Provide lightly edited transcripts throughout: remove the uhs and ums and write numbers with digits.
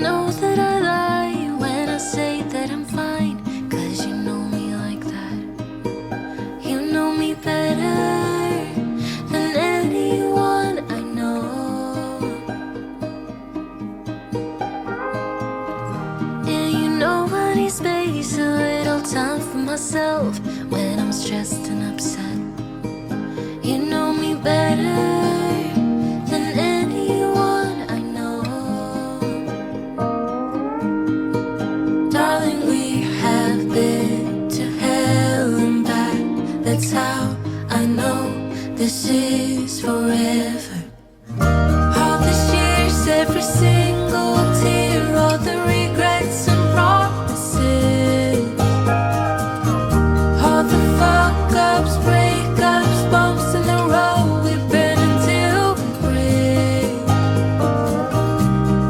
know that I lie when I say that I'm fine, 'cause you know me like that. You know me better than anyone I know. Yeah, you know I need space, a little time for myself when I'm stressed and upset. You know me better than anyone I know. Darling, we have been to hell and back. That's how I know this is forever. All these years, every single tear, all the regrets and promises, all the fuck-ups, breakups, bumps in the road. We've been until we break.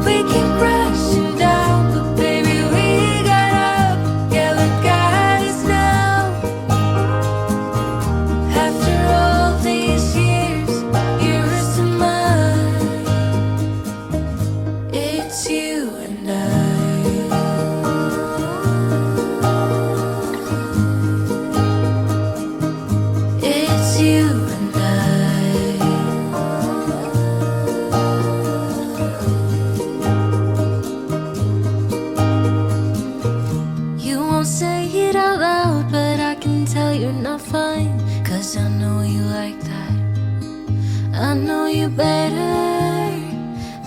We keep crashing down, but baby, we got up. Yeah, look at us now. After all these years, yours and mine, it's you and I. It's you and I. You won't say it out loud, but I can tell you're not fine, 'cause I know you like that. I know you better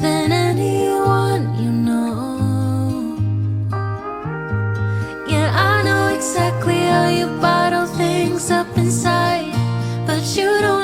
than anyone you know. Yeah, I know exactly how you bottle things up inside, but you don't